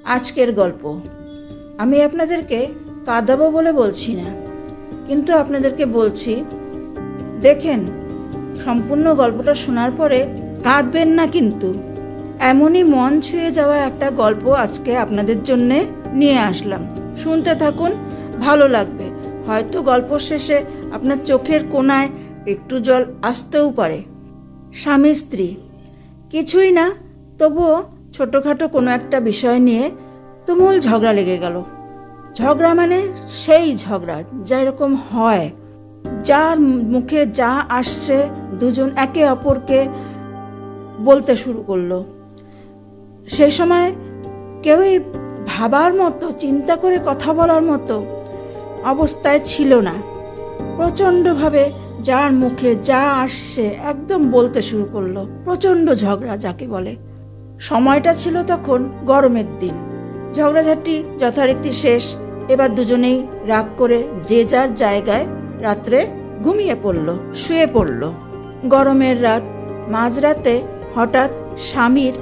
আজকের গল্প আমি আপনাদেরকে কাঁদাবো বলে বলছি না, কিন্তু আপনাদেরকে বলছি, দেখেন সম্পূর্ণ গল্পটা শোনার পরে কাঁদবেন না, কিন্তু এমনই মন ছুঁয়ে যাওয়া একটা গল্প আজকে আপনাদের জন্য নিয়ে আসলাম। শুনতে থাকুন, ভালো লাগবে। হয়তো গল্প শেষে আপনার চোখের কোণায় একটু জল আসতেও পারে। স্বামী স্ত্রী কিছুই না, তবুও ছোটখাটো কোনো একটা বিষয় নিয়ে তুমুল ঝগড়া লেগে গেল। ঝগড়া মানে সেই ঝগড়া যেরকম হয়, যার মুখে যা আসছে দুজন একে অপরকে বলতে শুরু করলো। সেই সময় কেউই ভাবার মতো, চিন্তা করে কথা বলার মতো অবস্থায় ছিল না। প্রচণ্ডভাবে যার মুখে যা আসছে একদম বলতে শুরু করলো। প্রচণ্ড ঝগড়া যাকে বলে। সময়টা ছিল তখন গরমের দিন। ঝগড়াঝাটি যথারীতি শেষ। এবার দুজনেই রাগ করে যে যার জায়গায় রাত্রে ঘুমিয়ে পড়ল, শুয়ে পড়ল। গরমের রাত, মাঝরাতে হঠাৎ স্বামীর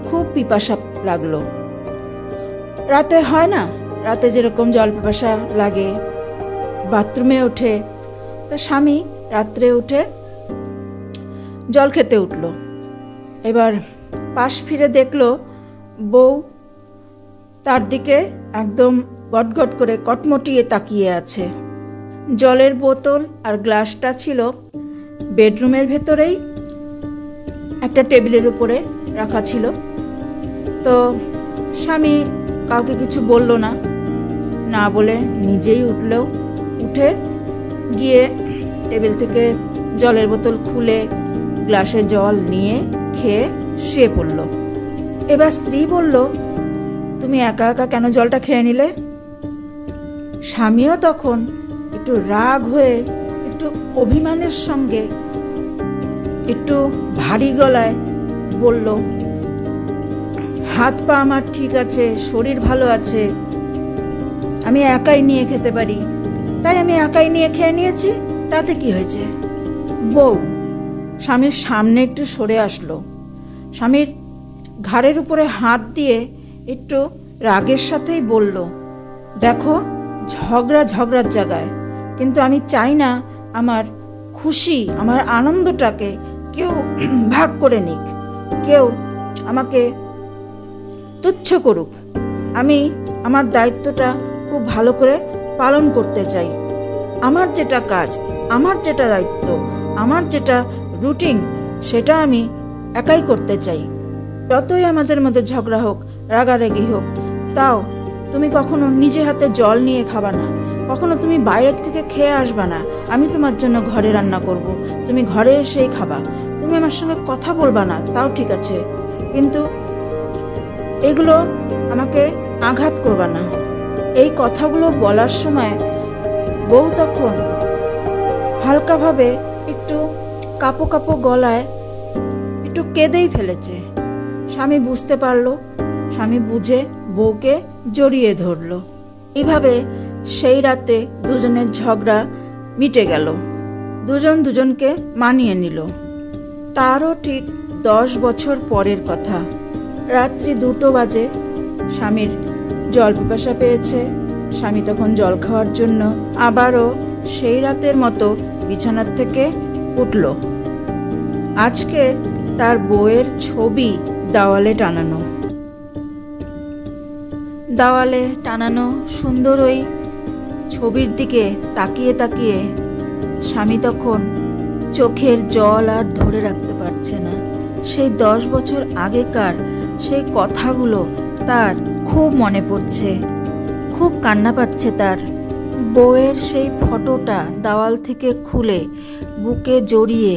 খুব পিপাসা লাগলো। রাতে হয় না, রাতে যেরকম জল পিপাসা লাগে, বাথরুমে ওঠে, তা স্বামী রাত্রে উঠে জল খেতে উঠল। এবার পাশ ফিরে দেখলো বউ তার দিকে একদম গটগট করে কটমটিয়ে তাকিয়ে আছে। জলের বোতল আর গ্লাসটা ছিল বেডরুমের ভেতরেই একটা টেবিলের উপরে রাখা ছিল। তো স্বামী কাউকে কিছু বলল না, না বলে নিজেই উঠে গিয়ে টেবিল থেকে জলের বোতল খুলে গ্লাসে জল নিয়ে খেয়ে শুয়ে পড়ল। এবার স্ত্রী বলল, তুমি একা একা কেন জলটা খেয়ে নিলে? স্বামীও তখন একটু রাগ হয়ে, একটু অভিমানের সঙ্গে, একটু ভারী গলায় বলল, হাত পা আমার ঠিক আছে, শরীর ভালো আছে, আমি একাই নিয়ে খেতে পারি, তাই আমি একাই নিয়ে খেয়ে নিয়েছি, তাতে কি হয়েছে? বউ স্বামীর সামনে একটু সরে আসলো। স্বামীর ঘাড়ের উপরে হাত দিয়ে একটু রাগের সাথেই বলল, দেখো ঝগড়ার জায়গায়, কিন্তু আমি চাই না আমার খুশি, আমার আনন্দটাকে কেউ ভাগ করে নিক, কেউ আমাকে তুচ্ছ করুক। আমি আমার দায়িত্বটা খুব ভালো করে পালন করতে চাই। আমার যেটা কাজ, আমার যেটা দায়িত্ব, আমার যেটা রুটিন, সেটা আমি একাই করতে চাই। যতই আমাদের মধ্যে ঝগড়া হোক, রাগারাগি হোক, তাও তুমি কখনো নিজে হাতে জল নিয়ে খাবা না, কখনো তুমি বাইরের থেকে খেয়ে আসবা না। আমি তোমার জন্য ঘরে রান্না করব, তুমি ঘরে এসেই খাবা। তুমি আমার সঙ্গে কথা বলবা না, তাও ঠিক আছে, কিন্তু এগুলো আমাকে আঘাত করবা না। এই কথাগুলো বলার সময় বউ তখন হালকাভাবে একটু কাপো কাপো গলায় একটু কেঁদেই ফেলেছে। স্বামী বুঝতে পারলো, স্বামী বুঝে বউকে জড়িয়ে ধরলো। এইভাবে সেই রাতে দুজনের ঝগড়া মিটে গেল। দুজন দুজনকে মানিয়ে নিল। তারও ঠিক 10 বছর পরের কথা। রাত্রি 2টো বাজে। স্বামীর জল পিপাসা পেয়েছে। স্বামী তখন জল খাওয়ার জন্য আবারও সেই রাতের মতো বিছানার থেকে উঠল। আজকে তার বউয়ের ছবি দেওয়ালে টানানো সুন্দর ওই ছবির দিকে তাকিয়ে তাকিয়ে স্বামী তখন চোখের জল আর ধরে রাখতে পারছে না। সেই 10 বছর আগেকার সেই কথাগুলো তার খুব মনে পড়ছে, খুব কান্না পাচ্ছে তার। বউয়ের সেই ফটোটা দেওয়াল থেকে খুলে বুকে জড়িয়ে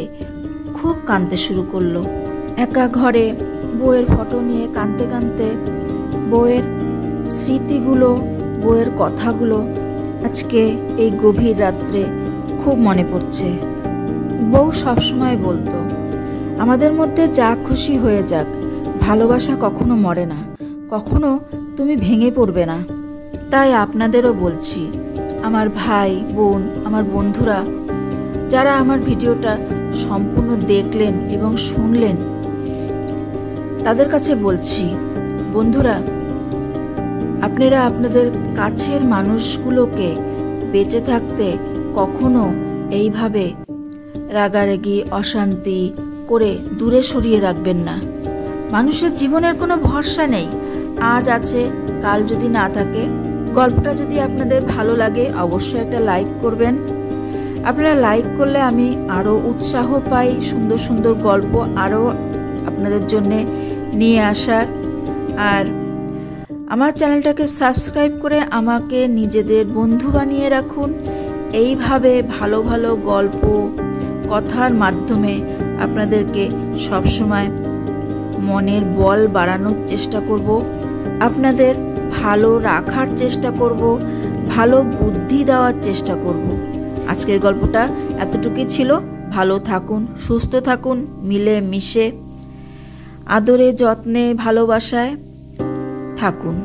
খুব কাঁদতে শুরু করলো। একা ঘরে বউয়ের ফটো নিয়ে কাঁদতে কাঁদতে বউয়ের স্মৃতিগুলো, বউয়ের কথাগুলো আজকে এই গভীর রাত্রে খুব মনে পড়ছে। বউ সবসময় বলতো, আমাদের মধ্যে যা খুশি হয়ে যাক, ভালোবাসা কখনো মরে না, কখনো তুমি ভেঙে পড়বে না। তাই আপনাদেরও বলছি, আমার ভাই বোন, আমার বন্ধুরা যারা আমার ভিডিওটা সম্পূর্ণ দেখলেন এবং শুনলেন, তাদের কাছে বলছি, বন্ধুরা আপনারা আপনাদের কাছের মানুষগুলোকে বেঁচে থাকতে কখনো এইভাবে রাগারাগি অশান্তি করে দূরে সরিয়ে রাখবেন না। মানুষের জীবনের কোনো ভরসা নেই, আজ আছে কাল যদি না থাকে। গল্পটা যদি আপনাদের ভালো লাগে অবশ্যই একটা লাইক করবেন। আপনারা লাইক করলে আমি আরও উৎসাহ পাই সুন্দর সুন্দর গল্প আরও আপনাদের জন্যে নিয়ে আসার। আর আমার চ্যানেলটাকে সাবস্ক্রাইব করে আমাকে নিজেদের বন্ধু বানিয়ে রাখুন। এইভাবে ভালো ভালো গল্প কথার মাধ্যমে আপনাদেরকে সবসময় মনের বল বাড়ানোর চেষ্টা করব, আপনাদের ভালো রাখার চেষ্টা করব, ভালো বুদ্ধি দেওয়ার চেষ্টা করব। আজকের গল্পটা এতটুকুই ছিল। ভালো থাকুন, সুস্থ থাকুন, মিলে মিশে আদরে যত্নে ভালোবাসায় থাকুন।